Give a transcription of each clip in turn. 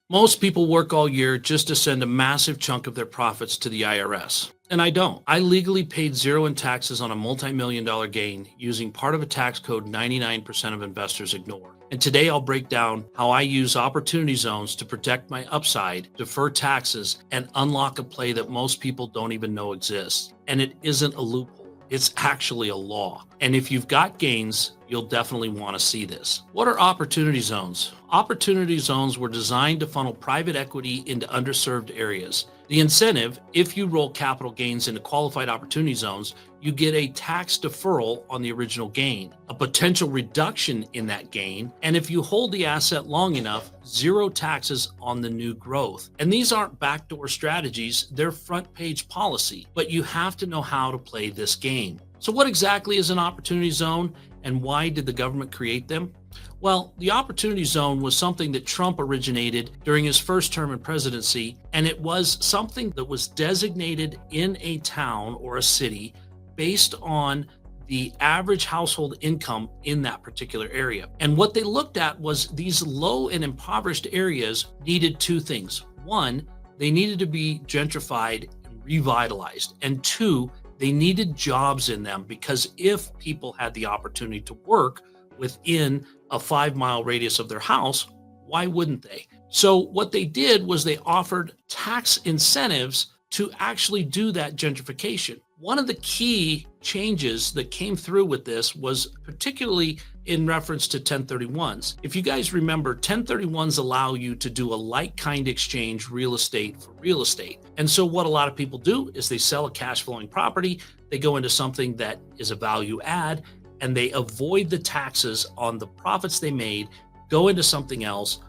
Most people work all year just to send a massive chunk of their profits to the IRS. And I don't. I legally paid zero in taxes on a multi-million dollar gain using part of a tax code 99% of investors ignore. And today I'll break down how I use opportunity zones to protect my upside, defer taxes, and unlock a play that most people don't even know exists. And it isn't a loophole. It's actually a law. And if you've got gains, you'll definitely want to see this. What are opportunity zones? Opportunity zones were designed to funnel private equity into underserved areas. The incentive, if you roll capital gains into qualified opportunity zones, you get a tax deferral on the original gain, a potential reduction in that gain, and if you hold the asset long enough, zero taxes on the new growth. And these aren't backdoor strategies, they're front page policy, but you have to know how to play this game. So what exactly is an opportunity zone and why did the government create them? Well, the opportunity zone was something that Trump originated during his first term in presidency, and it was something that was designated in a town or a city based on the average household income in that particular area. And what they looked at was these low and impoverished areas needed two things. One, they needed to be gentrified and revitalized. And two, they needed jobs in them because if people had the opportunity to work within a 5-mile radius of their house, why wouldn't they? So what they did was they offered tax incentives to actually do that gentrification. One of the key changes that came through with this was particularly in reference to 1031s. If you guys remember, 1031s allow you to do a like-kind exchange real estate for real estate. And so what a lot of people do is they sell a cash flowing property, they go into something that is a value add, and they avoid the taxes on the profits they made, go into something else,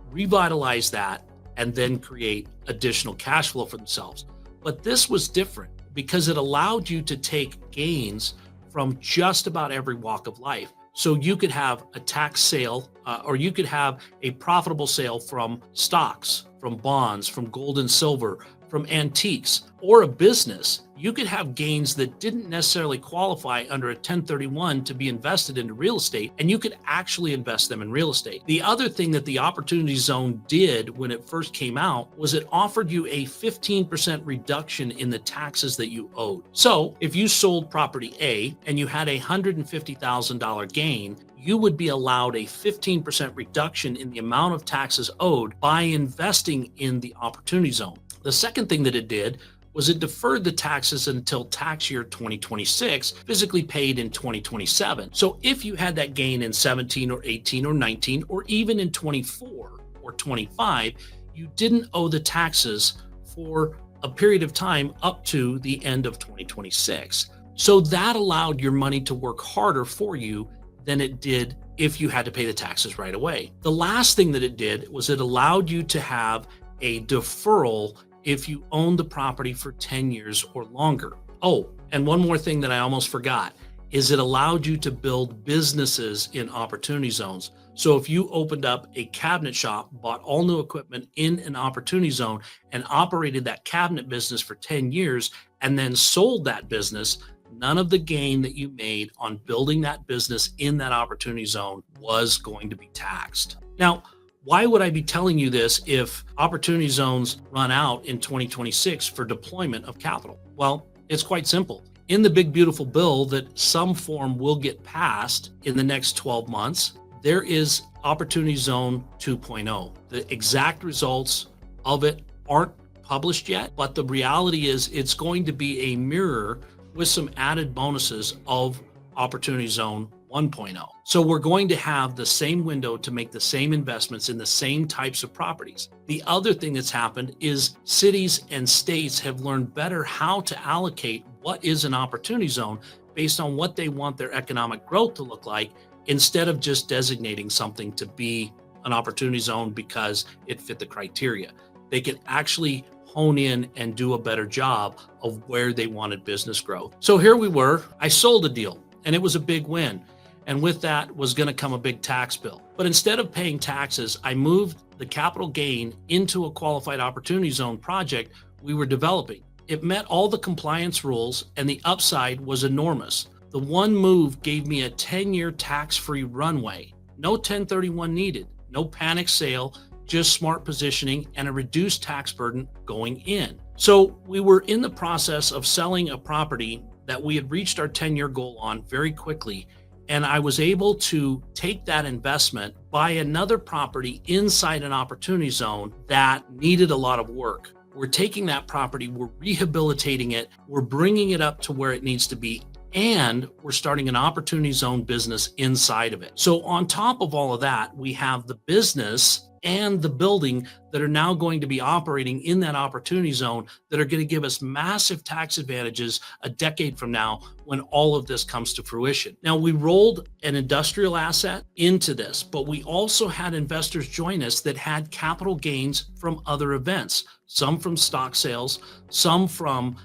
revitalize that, and then create additional cash flow for themselves. But this was different because it allowed you to take gains from just about every walk of life. So you could have a tax sale, or you could have a profitable sale from stocks, from bonds, from gold and silver, from antiques, or a business. You could have gains that didn't necessarily qualify under a 1031 to be invested into real estate, and you could actually invest them in real estate. The other thing that the Opportunity Zone did when it first came out was it offered you a 15% reduction in the taxes that you owed. So if you sold property A and you had a $150,000 gain, you would be allowed a 15% reduction in the amount of taxes owed by investing in the Opportunity Zone. The second thing that it did was it deferred the taxes until tax year 2026, physically paid in 2027. So if you had that gain in 17 or 18 or 19, or even in 24 or 25, you didn't owe the taxes for a period of time up to the end of 2026. So that allowed your money to work harder for you than it did if you had to pay the taxes right away. The last thing that it did was it allowed you to have a deferral if you own the property for 10 years or longer. Oh, and one more thing that I almost forgot is it allowed you to build businesses in opportunity zones. So if you opened up a cabinet shop, bought all new equipment in an opportunity zone and operated that cabinet business for 10 years and then sold that business, none of the gain that you made on building that business in that opportunity zone was going to be taxed. Now, why would I be telling you this if opportunity zones run out in 2026 for deployment of capital? Well, it's quite simple. In the big beautiful bill that some form will get passed in the next 12 months, there is Opportunity Zone 2.0. The exact results of it aren't published yet, but the reality is it's going to be a mirror with some added bonuses of Opportunity Zone 1.0. So we're going to have the same window to make the same investments in the same types of properties. The other thing that's happened is cities and states have learned better how to allocate what is an opportunity zone based on what they want their economic growth to look like, instead of just designating something to be an opportunity zone because it fit the criteria. They can actually hone in and do a better job of where they wanted business growth. So here we were, I sold a deal and it was a big win. And with that was going to come a big tax bill. But instead of paying taxes, I moved the capital gain into a qualified opportunity zone project we were developing. It met all the compliance rules and the upside was enormous. The one move gave me a 10-year tax-free runway. No 1031 needed, no panic sale, just smart positioning and a reduced tax burden going in. So we were in the process of selling a property that we had reached our 10-year goal on very quickly. And I was able to take that investment, buy another property inside an opportunity zone that needed a lot of work. We're taking that property, we're rehabilitating it, we're bringing it up to where it needs to be, and we're starting an opportunity zone business inside of it. So on top of all of that, we have the business and the building that are now going to be operating in that opportunity zone that are going to give us massive tax advantages a decade from now when all of this comes to fruition. Now, we rolled an industrial asset into this, but we also had investors join us that had capital gains from other events, some from stock sales, some from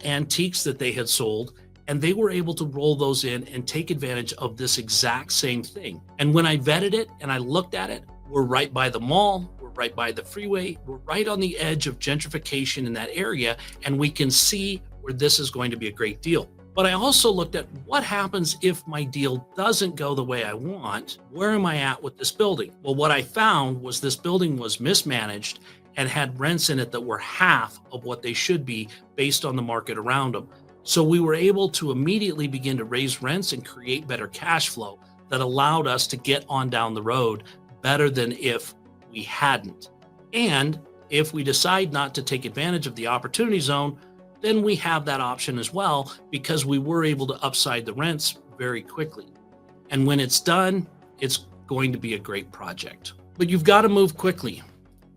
antiques that they had sold. And they were able to roll those in and take advantage of this exact same thing. And when I vetted it and I looked at it, we're right by the mall, we're right by the freeway, we're right on the edge of gentrification in that area, and we can see where this is going to be a great deal. But I also looked at what happens if my deal doesn't go the way I want. Where am I at with this building? Well, what I found was this building was mismanaged and had rents in it that were half of what they should be based on the market around them. So we were able to immediately begin to raise rents and create better cash flow that allowed us to get on down the road better than if we hadn't. And if we decide not to take advantage of the opportunity zone, then we have that option as well, because we were able to upside the rents very quickly. And when it's done, it's going to be a great project. But you've got to move quickly.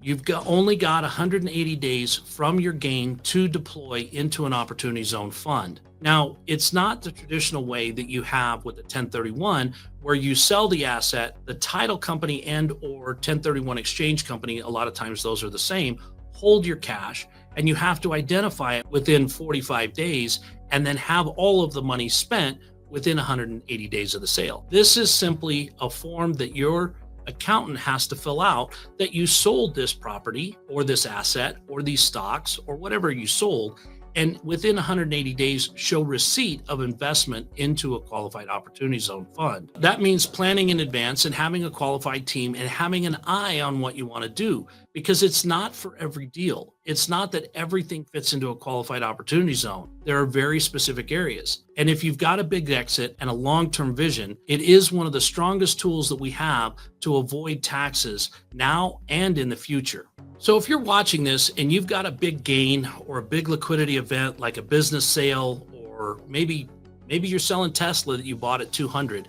You've only got 180 days from your gain to deploy into an opportunity zone fund. Now, it's not the traditional way that you have with a 1031, where you sell the asset, the title company and or 1031 exchange company, a lot of times those are the same, hold your cash, and you have to identify it within 45 days and then have all of the money spent within 180 days of the sale. This is simply a form that your accountant has to fill out that you sold this property or this asset or these stocks or whatever you sold, and within 180 days show receipt of investment into a qualified opportunity zone fund. That means planning in advance and having a qualified team and having an eye on what you want to do, because it's not for every deal. It's not that everything fits into a qualified opportunity zone. There are very specific areas. And if you've got a big exit and a long-term vision, it is one of the strongest tools that we have to avoid taxes now and in the future. So if you're watching this and you've got a big gain or a big liquidity event like a business sale, or maybe you're selling Tesla that you bought at 200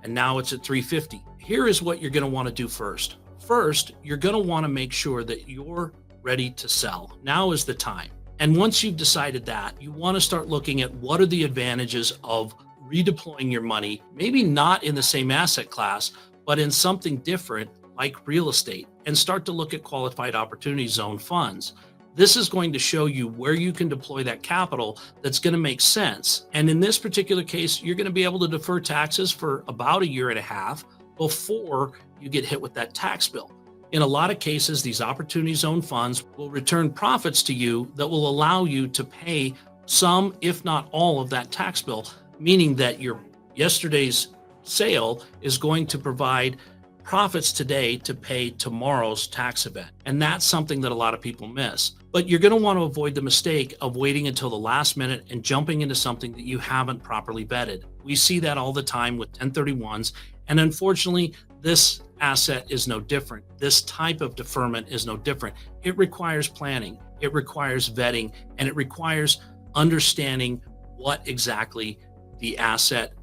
and now it's at 350, here is what you're going to want to do first. First, you're going to want to make sure that you're ready to sell. Now is the time. And once you've decided that, you want to start looking at what are the advantages of redeploying your money, maybe not in the same asset class, but in something different like real estate, and start to look at qualified opportunity zone funds. This is going to show you where you can deploy that capital that's going to make sense. And in this particular case, you're going to be able to defer taxes for about 1.5 years before you get hit with that tax bill. In a lot of cases, these opportunity zone funds will return profits to you that will allow you to pay some, if not all, of that tax bill, meaning that your yesterday's sale is going to provide profits today to pay tomorrow's tax event. And that's something that a lot of people miss. But you're going to want to avoid the mistake of waiting until the last minute and jumping into something that you haven't properly vetted. We see that all the time with 1031s. And unfortunately, this asset is no different. This type of deferment is no different. It requires planning, it requires vetting, and it requires understanding what exactly the asset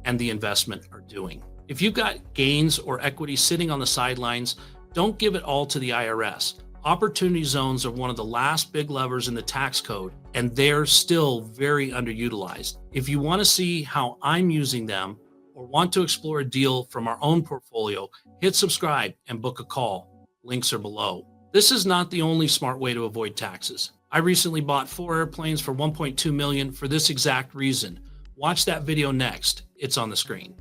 and the investment are doing. If you've got gains or equity sitting on the sidelines, don't give it all to the IRS. Opportunity zones are one of the last big levers in the tax code, and they're still very underutilized. If you want to see how I'm using them or want to explore a deal from our own portfolio, hit subscribe and book a call. Links are below. This is not the only smart way to avoid taxes. I recently bought 4 airplanes for $1.2 million for this exact reason. Watch that video next. It's on the screen.